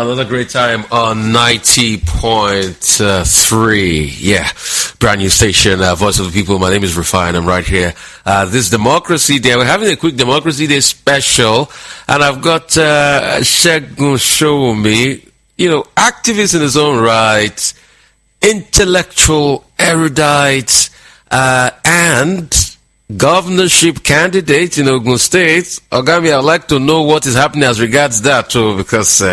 Another great time on 90.3. Yeah, brand new station, Voice of the People. My name is Rufai, and I'm right here. This Democracy Day. We're having a quick Democracy Day special, and I've got Segun Sowunmi, activist in his own right, intellectual, erudite, and governorship candidate in Ogun State. Ogami, I'd like to know what is happening as regards that too, because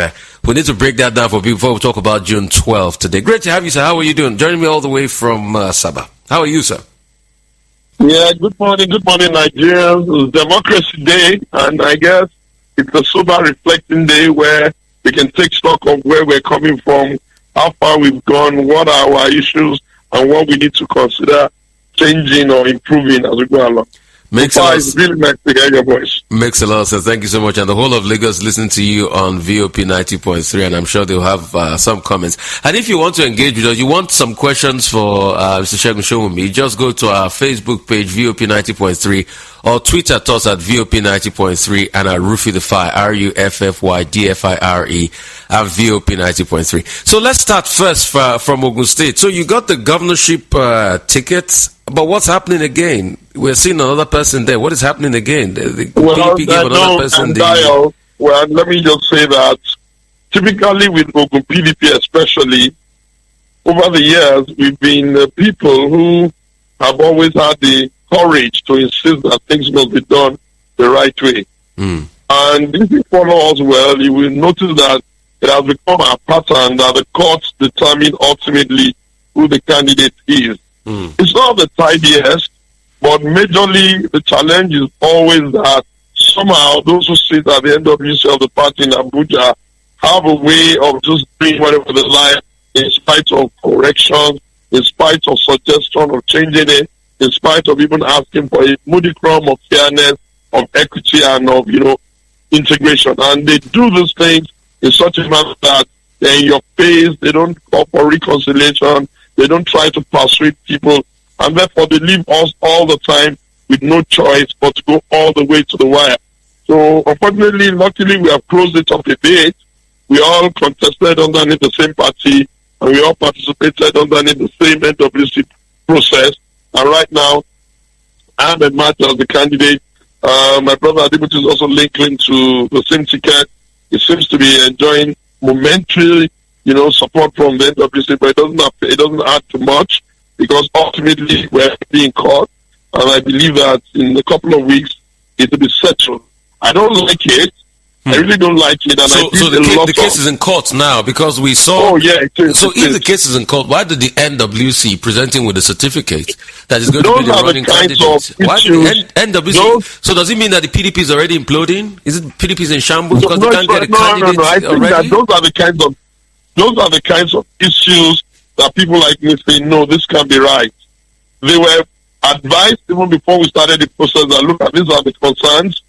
we need to break that down for people before we talk about June 12th today. Great to have you, sir. How are you doing? Joining me all the way from Sabah. How are you, sir? Yeah, good morning, Nigerians. It's Democracy Day, and I guess it's a sober reflecting day where we can take stock of where we're coming from, how far we've gone, what are our issues, and what we need to consider changing or improving as we go along. Makes it's really nice to hear your voice. Makes a lot of sense. Thank you so much. And the whole of Lagos listening to you on VOP 90.3, and I'm sure they'll have some comments. And if you want to engage with us, you want some questions for Mr. Segun Sowunmi, just go to our Facebook page, VOP 90.3, or tweet at us at VOP 90.3 and at Rufai the Fire, RUFFYDFIRE, at VOP 90.3. So let's start first from Ogun State. So you got the governorship tickets, but what's happening again? We're seeing another person there. What is happening again? The PDP gave another person the... Well, let me just say that typically with Ogun PDP especially, over the years, we've been people who have always had the courage to insist that things must be done the right way. And if you follow us well, you will notice that it has become a pattern that the courts determine ultimately who the candidate is. It's not the tidiest, but majorly the challenge is always that somehow those who sit at the NWC of the party in Abuja have a way of just doing whatever they like in spite of correction, in spite of suggestion of changing it, in spite of even asking for a modicum of fairness, of equity, and of, integration. And they do these things in such a manner that they're in your face, they don't call for reconciliation, they don't try to persuade people, and therefore they leave us all the time with no choice but to go all the way to the wire. So unfortunately, luckily, we have closed it up a bit. We all contested underneath the same party, and we all participated underneath the same NWC process. And right now, I'm emerged as the candidate. My brother Adibuti is also linking to the same ticket. He seems to be enjoying momentary, support from the NWC, but it doesn't add too much, because ultimately we're being caught, and I believe that in a couple of weeks it will be settled. I don't like it. I really don't like it. And so the case is in court now, because we saw... Oh, yeah, it is. So if the case is in court, why did the NWC presenting with a certificate that is going to be the running candidate? Why did the NWC... So does it mean that the PDP is already imploding? Is it PDP is in shambles because they can't get a candidate I think already? that those are the kinds of issues that people like me say, no, this can't be right. They were advised even before we started the process that, look, these are the concerns.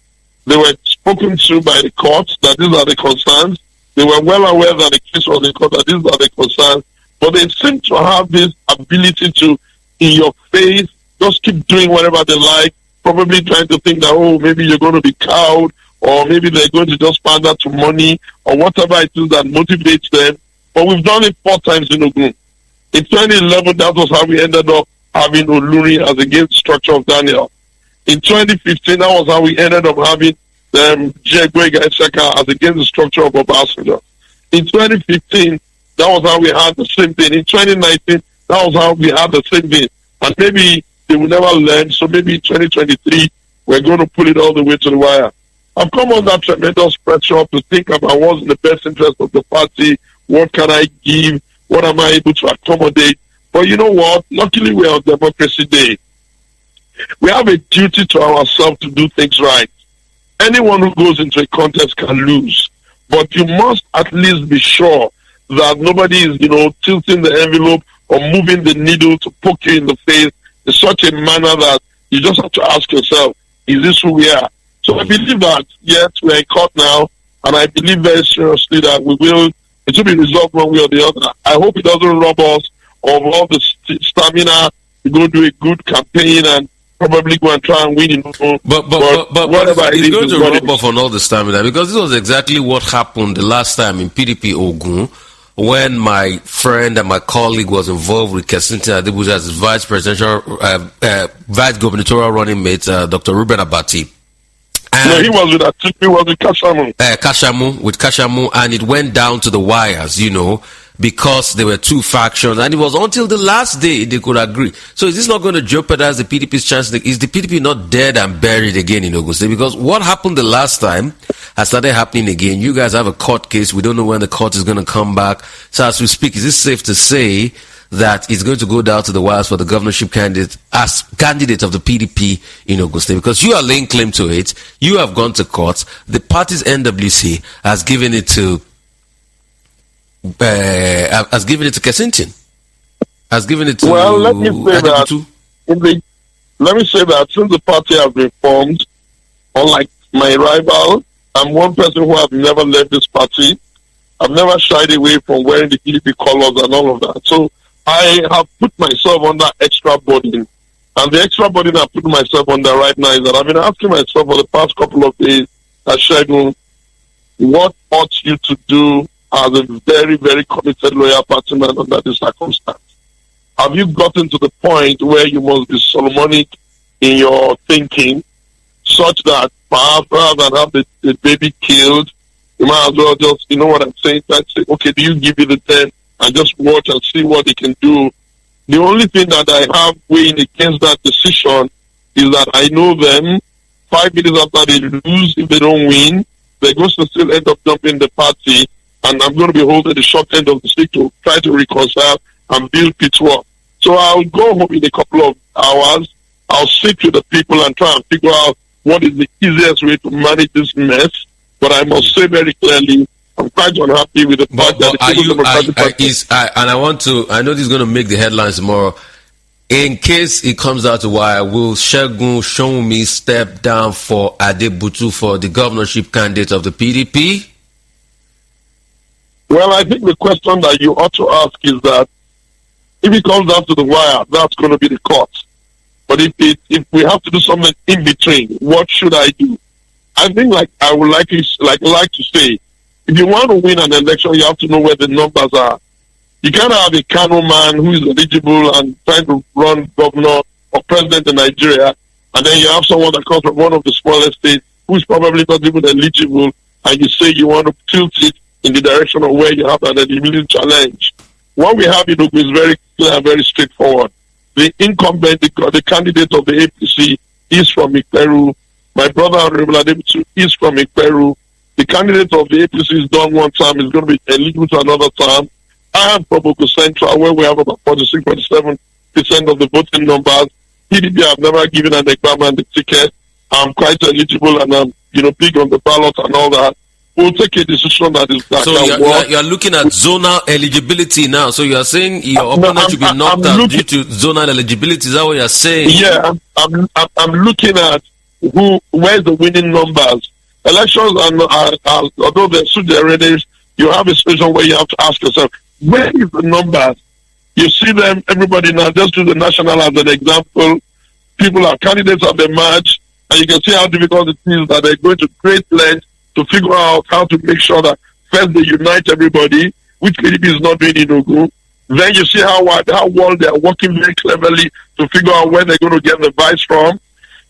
They were spoken to by the courts that these are the concerns. They were well aware that the case was in court that these are the concerns. But they seem to have this ability to, in your face, just keep doing whatever they like, probably trying to think that, maybe you're going to be cowed, or maybe they're going to just pander to money, or whatever it is that motivates them. But we've done it 4 times in Ogun. In 2011, that was how we ended up having Oluri as against the structure of Daniel. In 2015, that was how we ended up having Jegwega Eseka as against the structure of Obasanjo. In 2015, that was how we had the same thing. In 2019, that was how we had the same thing. And maybe they will never learn, so maybe in 2023, we're going to pull it all the way to the wire. I've come under tremendous pressure to think about what's in the best interest of the party, what can I give, what am I able to accommodate. But you know what? Luckily, we're on Democracy Day. We have a duty to ourselves to do things right. Anyone who goes into a contest can lose. But you must at least be sure that nobody is, tilting the envelope or moving the needle to poke you in the face in such a manner that you just have to ask yourself, is this who we are? So I believe that, yes, we're in court now, and I believe very seriously that it will be resolved one way or the other. I hope it doesn't rob us of all the stamina to go do a good campaign and probably go and try and win. But whatever it's going to what rub off on all the stamina, because this was exactly what happened the last time in PDP Ogun, when my friend and my colleague was involved with Kensington Adebuja as vice gubernatorial running mate, Dr. Ruben Abati. No, he was with Kashamu. Kashamu, and it went down to the wires, because there were two factions, and it was until the last day they could agree. So is this not going to jeopardize the PDP's chance? Is the PDP not dead and buried again in Ogun State? Because what happened the last time has started happening again. You guys have a court case. We don't know when the court is going to come back. So as we speak, is it safe to say that it's going to go down to the wires for the governorship candidate as candidate of the PDP in Ogun State? Because you are laying claim to it. You have gone to court. The party's NWC has given it to Kensington. Has given it to. Well, let me say that since the party has been formed, unlike my rival, I'm one person who has never left this party. I've never shied away from wearing the PDP colors and all of that. So I have put myself under extra burden. And the extra burden I put myself under right now is that I've been asking myself for the past couple of days, Segun, what ought you to do as a very, very committed loyal party man under this circumstance? Have you gotten to the point where you must be Solomonic in your thinking, such that perhaps rather than have the baby killed, you might as well just, you know what I'm saying, say, okay, do you give it the 10 and just watch and see what they can do? The only thing that I have weighing against that decision is that I know them. 5 minutes after they lose, if they don't win, they're going to still end up jumping the party, and I'm going to be holding the short end of the stick to try to reconcile and build pitchwork. So I'll go home in a couple of hours. I'll sit with the people and try and figure out what is the easiest way to manage this mess. But I must say very clearly, I'm quite unhappy with the fact that the I know this is going to make the headlines tomorrow. In case it comes out to wire, will Sowunmi step down for Adebutu for the governorship candidate of the PDP? Well, I think the question that you ought to ask is that if it comes down to the wire, that's going to be the court. But if we have to do something in between, what should I do? I think I would like to say, if you want to win an election, you have to know where the numbers are. You can't have a Kano man who is eligible and trying to run governor or president in Nigeria, and then you have someone that comes from one of the smallest states who is probably not even eligible, and you say you want to tilt it in the direction of where you have an eligibility challenge. What we have in Ogun is very clear and very straightforward. The incumbent, the candidate of the APC is from Ikperu. My brother Honorable Adebutu is from Ikperu. The candidate of the APC is done one time, is going to be eligible to another time. I am from Ogun Central, where we have about 46-47% of the voting numbers. PDP have never given an exam the ticket. I'm quite eligible, and I'm big on the ballot and all that. We'll take a decision that is that. So you're looking at zonal eligibility now. So you're saying your opponent should be knocked out due to zonal eligibility. Is that what you're saying? Yeah, I'm looking at where's the winning numbers. Elections are although they're suggested, you have a situation where you have to ask yourself, where is the numbers? You see them, everybody now, just use the national as an example. People are candidates of the match, and you can see how difficult it is that they're going to great lengths to figure out how to make sure that first they unite everybody, which PDP is not doing in Ogun. Then you see how well they are working very cleverly to figure out where they're going to get the vice from.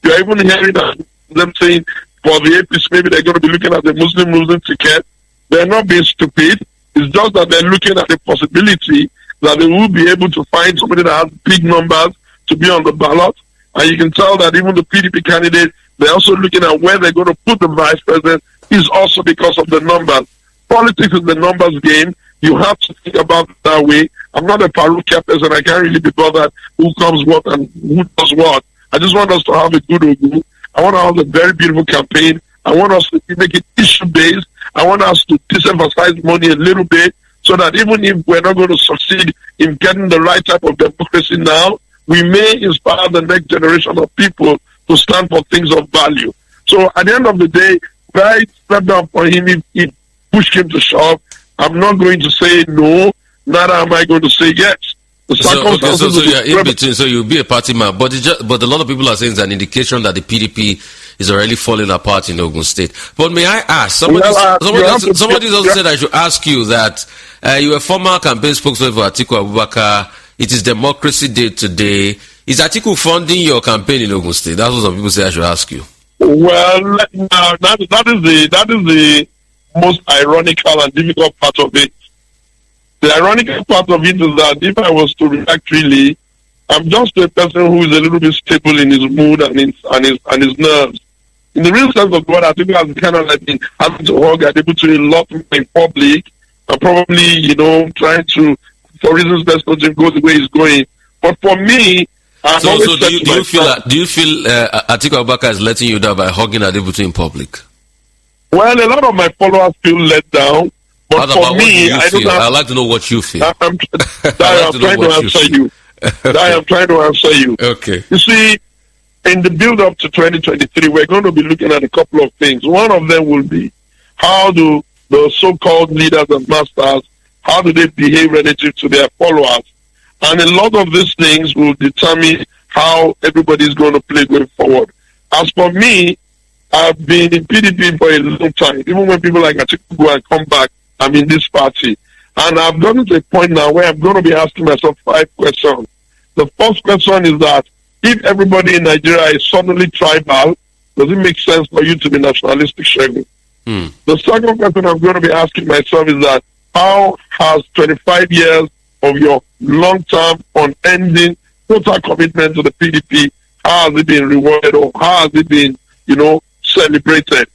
You're even hearing them saying for the APC, maybe they're going to be looking at the Muslim ticket. They're not being stupid. It's just that they're looking at the possibility that they will be able to find somebody that has big numbers to be on the ballot. And you can tell that even the PDP candidate, they're also looking at where they're going to put the vice president is also because of the numbers. Politics is the numbers game. You have to think about it that way. I'm not a parochial person. I can't really be bothered who comes what and who does what. I just want us to have a good Ogun. I want to have a very beautiful campaign. I want us to make it issue-based. I want us to disemphasize money a little bit so that even if we're not going to succeed in getting the right type of democracy now, we may inspire the next generation of people to stand for things of value. So at the end of the day, I step down for him if push him to shove. I'm not going to say no, neither am I going to say yes. The So circumstances will you're be in between. So you'll be a party man, but but a lot of people are saying it's an indication that the PDP is already falling apart in Ogun State. But may I ask? Somebody also said I should ask you that you were former campaign spokesman for Atiku Abubakar. It is Democracy Day today. Is Atiku funding your campaign in Ogun State? That's what some people say I should ask you. Well, that is the most ironical and difficult part of it. The ironical part of it is that if I was to react really, I'm just a person who is a little bit stable in his mood and his nerves. In the real sense of what I think has kind of like been having to hug and able to a lot in public and probably, trying to, for reasons best known to him, go the way he's going. But for me, do you feel Atiku Abubakar is letting you down by hugging Adebutu in public? Well, a lot of my followers feel let down. But for me, I'd like to know what you feel. I'm trying to answer you. Okay. You see, in the build-up to 2023, we're going to be looking at a couple of things. One of them will be how do the so-called leaders and masters, how do they behave relative to their followers? And a lot of these things will determine how everybody's going to play going forward. As for me, I've been in PDP for a long time. Even when people like Atiku go and come back, I'm in this party. And I've gotten to a point now where I'm going to be asking myself 5 questions. The first question is that if everybody in Nigeria is suddenly tribal, does it make sense for you to be nationalistic, Segun? The second question I'm going to be asking myself is that how has 25 years of your long-term, unending, total commitment to the PDP, how has it been rewarded or how has it been, celebrated?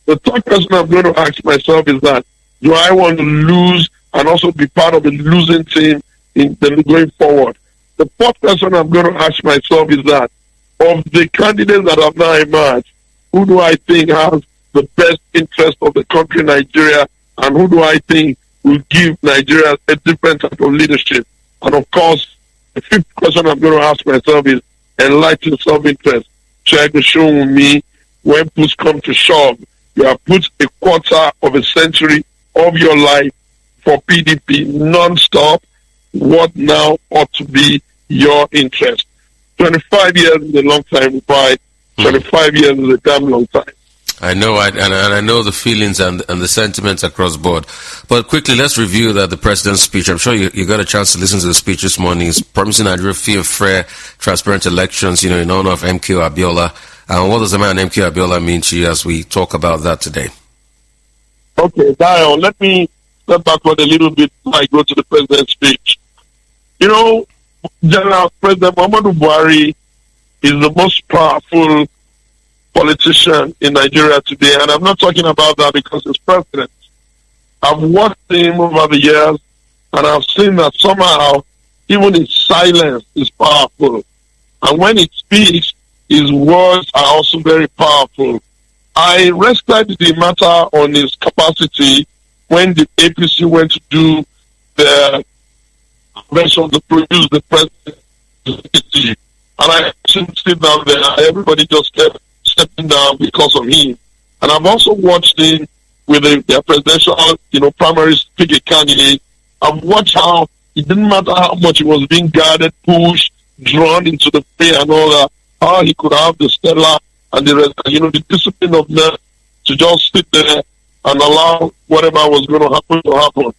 The third question I'm going to ask myself is that do I want to lose and also be part of a losing team going forward? The fourth question I'm going to ask myself is that of the candidates that have now emerged, who do I think has the best interest of the country, Nigeria, and who do I think will give Nigeria a different type of leadership? And of course, the fifth question I'm going to ask myself is enlightened self-interest. Segun Sowunmi, when push come to shove, you have put a quarter of a century of your life for PDP non-stop. What now ought to be your interest? 25 years is a long time, Rufai. 25 years is a damn long time. I know, and I know the feelings and the sentiments across board. But quickly, let's review the president's speech. I'm sure you got a chance to listen to the speech this morning. He's promising Nigeria free and fair, transparent elections, in honor of MK Abiola. And what does the man MK Abiola mean to you as we talk about that today? Okay, Dio, let me step backward a little bit before I go to the president's speech. General President Muhammadu Buhari is the most powerful politician in Nigeria today, and I'm not talking about that because he's president. I've watched him over the years, and I've seen that somehow even his silence is powerful. And when he speaks, his words are also very powerful. I rested the matter on his capacity when the APC went to do the convention to produce the president. And I sit down there, everybody just kept stepping down because of him. And I've also watched him with their presidential, primary speaker candidate. I've watched how it didn't matter how much he was being guarded, pushed, drawn into the fray and all that, how he could have the stellar and the discipline of men to just sit there and allow whatever was going to happen to happen.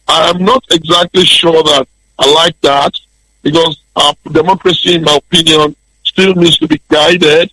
I am not exactly sure that I like that, because our democracy, in my opinion, still needs to be guided,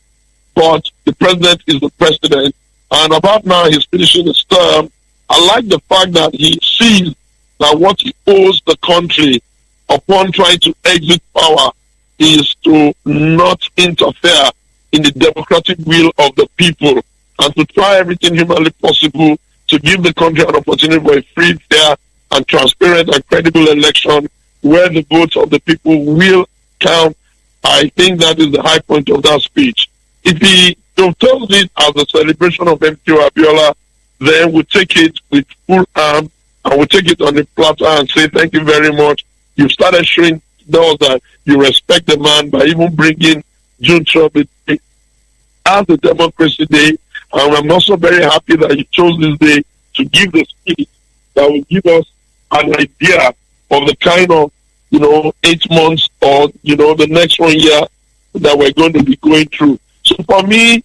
but the president is the president, and about now he's finishing his term. I like the fact that he sees that what he owes the country upon trying to exit power is to not interfere in the democratic will of the people and to try everything humanly possible to give the country an opportunity for a free, fair, and transparent and credible election where the votes of the people will count. I think that is the high point of that speech. If he tells it as a celebration of MK Abiola, then we'll take it with full arm and we'll take it on the platter and say thank you very much. You've started showing those that you respect the man by even bringing June 12th as a Democracy Day. And I'm also very happy that you chose this day to give the speech that will give us an idea of the kind of 8 months or, the next 1 year that we're going to be going through. So for me,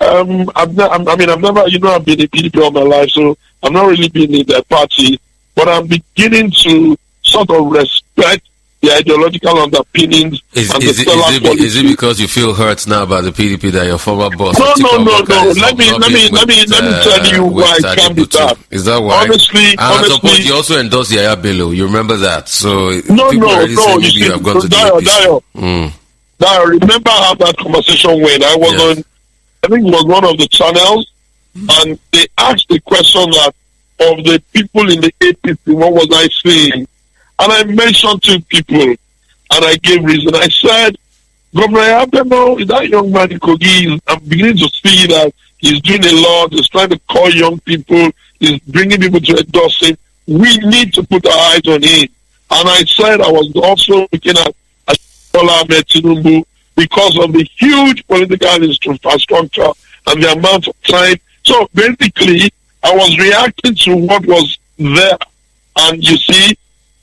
I've never, I've been a PDP all my life, so I'm not really been in that party, but I'm beginning to sort of respect the ideological underpinnings Is and it because you feel hurt now by the PDP that your former boss? No. Let me tell you why I can't be that. Is that why? Honestly, at some point you also endorsed Yaya Bello. You remember that? So no. You see, you have gone to the APC. I remember how that conversation went. I was on, I think it was one of the channels, and they asked the question that of the people in the APC, what was I saying? And I mentioned 2 people, and I gave reason. I said, Governor Abeno, that young man in Kogi, I'm beginning to see that he's doing a lot. He's trying to call young people. He's bringing people to endorse him. We need to put our eyes on him. And I said I was also looking at Bola Ahmed Tinubu because of the huge political infrastructure and the amount of time. So basically, I was reacting to what was there. And you see,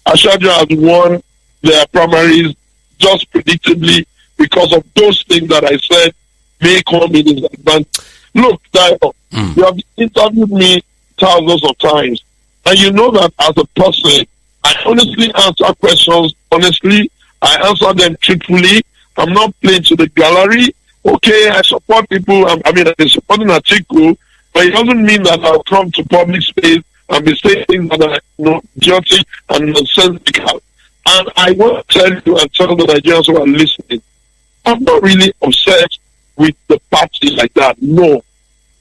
Ashadu has won their primaries just predictably because of those things that I said may come in his advantage. Look, Dio, you have interviewed me thousands of times, and you know that as a person, I honestly answer questions honestly. I answer them truthfully. I'm not playing to the gallery. Okay, I support people. I'm supporting Atiku, but it doesn't mean that I'll come to public space and be saying things that are idiotic and nonsensical. And I want to tell you and tell the Nigerians who are listening, I'm not really obsessed with the party like that. No.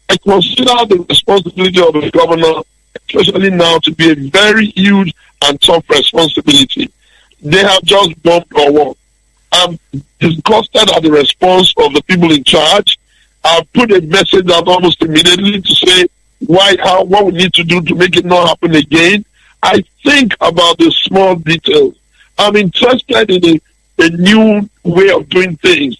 I consider the responsibility of the governor, especially now, to be a very huge and tough responsibility. They have just bumped our work. I'm disgusted at the response of the people in charge. I've put a message out almost immediately to say what we need to do to make it not happen again. I think about the small details. I'm interested in a new way of doing things.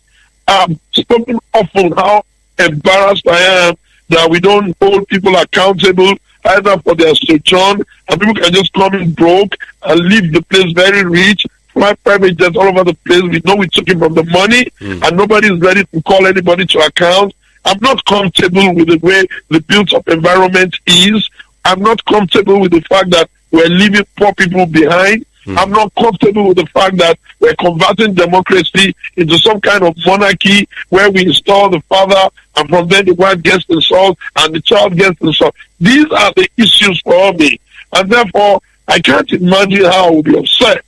I've spoken often how embarrassed I am that we don't hold people accountable either for their sojourn, and people can just come in broke and leave the place very rich, fly private jets all over the place. We know we took him from the money, and nobody is ready to call anybody to account. I'm not comfortable with the way the built-up environment is. I'm not comfortable with the fact that we're leaving poor people behind. I'm not comfortable with the fact that we're converting democracy into some kind of monarchy where we install the father and from then the wife gets installed and the child gets installed. These are the issues for me. And therefore, I can't imagine how I would be upset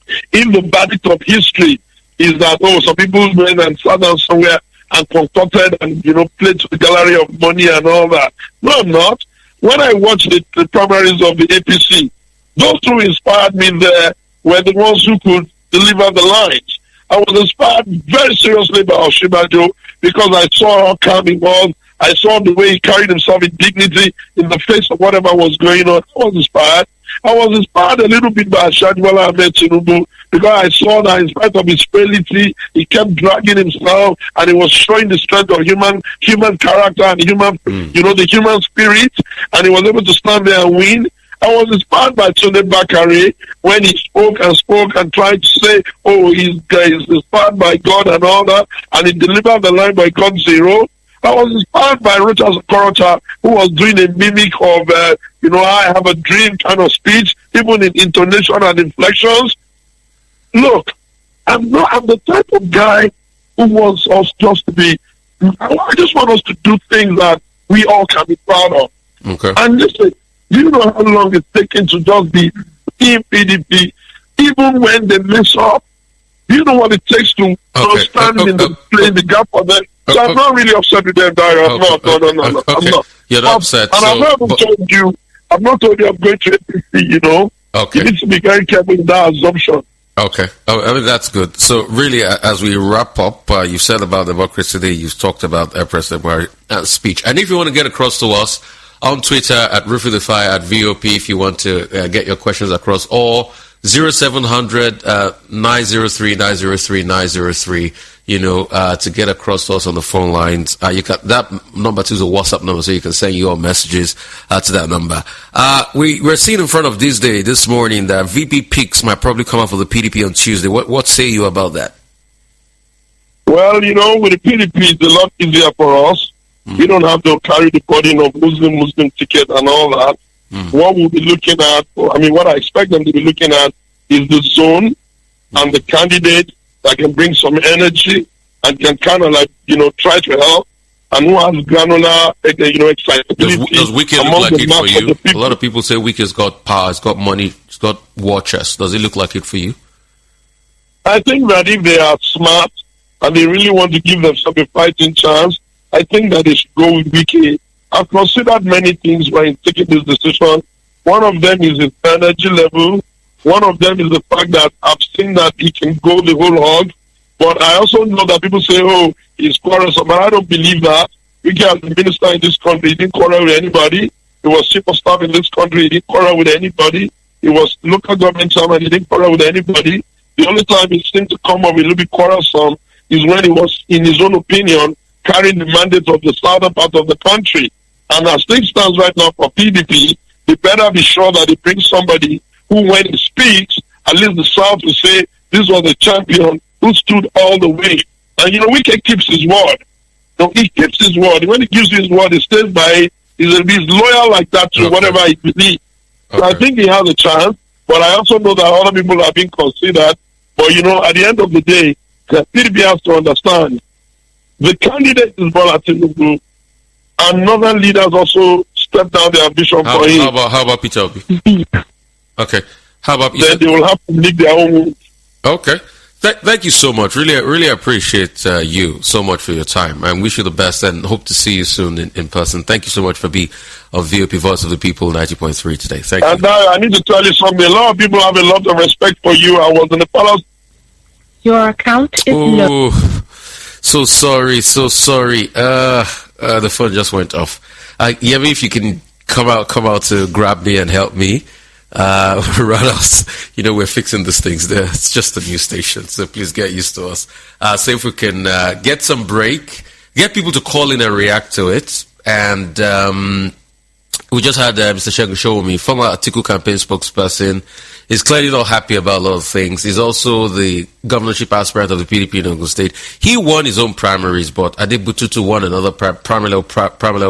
if the verdict of history is that, some people went and sat down somewhere and concocted and, played to the gallery of money and all that. No, I'm not. When I watched the primaries of the APC, those who inspired me there were the ones who could deliver the lines. I was inspired very seriously by Oshibajo because I saw how calm he was. I saw the way he carried himself in dignity in the face of whatever was going on. I was inspired. I was inspired a little bit by Ashadu Ahmed Tinubu because I saw that in spite of his frailty, he kept dragging himself and he was showing the strength of human character and the human spirit, and he was able to stand there and win. I was inspired by Tunde Bakare when he spoke and tried to say, he's inspired by God and all that, and he delivered the line by God zero. I was inspired by Rochas Okorocha, who was doing a mimic of, I have a dream kind of speech, even in intonation and inflections. Look, I'm the type of guy who wants us just to be, I just want us to do things that we all can be proud of. Okay. And listen, do you know how long it's taken to just be in PDP, even when they mess up? Do you know what it takes to stand in the gap for them? So I'm not really upset with them, Dario. No. I'm not. You're not upset. And I've not told you I'm going to APC, Okay. You need to be very careful with that assumption. Okay. That's good. So really, as we wrap up, you've said about democracy today, you've talked about President Buhari's speech. And if you want to get across to us, on Twitter at Rufai at VOP if you want to get your questions across, or 0700 903 903 903. To get across to us on the phone lines. You can, that number 2 is a WhatsApp number, so you can send your messages to that number. We're seeing in front of this morning that VP picks might probably come up for the PDP on Tuesday. What say you about that? Well, with the PDP, it's a lot easier for us. We don't have to carry the burden of Muslim ticket and all that. What we'll be looking at, what I expect them to be looking at is the zone and the candidate that can bring some energy and can kind of try to help, and who has granular, excitability. Does Wike look like it for you? A lot of people say Wike's got power, he's got money, he's got war chest. Does it look like it for you? I think that if they are smart and they really want to give themselves a fighting chance, I think that they should go with Wike. I've considered many things when taking this decision. One of them is his energy level. One of them is the fact that I've seen that he can go the whole hog. But I also know that people say, he's quarrelsome. But I don't believe that. Wike as the minister in this country, he didn't quarrel with anybody. He was chief of staff in this country, he didn't quarrel with anybody. He was local government chairman, he didn't quarrel with anybody. The only time he seemed to come up a little bit quarrelsome is when he was, in his own opinion, carrying the mandate of the southern part of the country. And as things stand right now for PDP, they better be sure that they bring somebody who, when he speaks, at least the South will say, this was the champion who stood all the way. And Wike keeps his word. He keeps his word. When he gives his word, he stays by it. He's loyal like that to whatever he believes. Okay. So I think he has a chance, but I also know that other people are being considered. But at the end of the day, the PDP has to understand the candidate is Bola Tinubu, and northern leaders also step down their ambition for him. How about Peter Obi? Okay. How about then they will have to make their own move. Okay. Thank you so much. Really appreciate you so much for your time. I wish you the best and hope to see you soon in person. Thank you so much for being on VOP Voice of the People 90.3 today. Thank you. And now I need to tell you something. A lot of people have a lot of respect for you. I was in the palace. Your account is low. So sorry. The phone just went off. Yemi, if you can come out to grab me and help me. Run us. We're fixing these things there. It's just a new station, so please get used to us. So if we can get some break, get people to call in and react to it. And we just had Mr. Segun Sowunmi, former Atiku campaign spokesperson. He's clearly not happy about a lot of things. He's also the governorship aspirant of the PDP in Ogun State. He won his own primaries, but Adebututu won another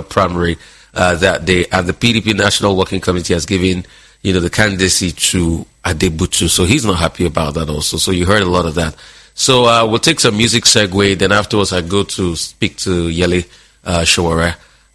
primary that day. And the PDP National Working Committee has given the candidacy to Adebutu. So he's not happy about that also. So you heard a lot of that. So we'll take some music segue. Then afterwards, I go to speak to Yele Shawara.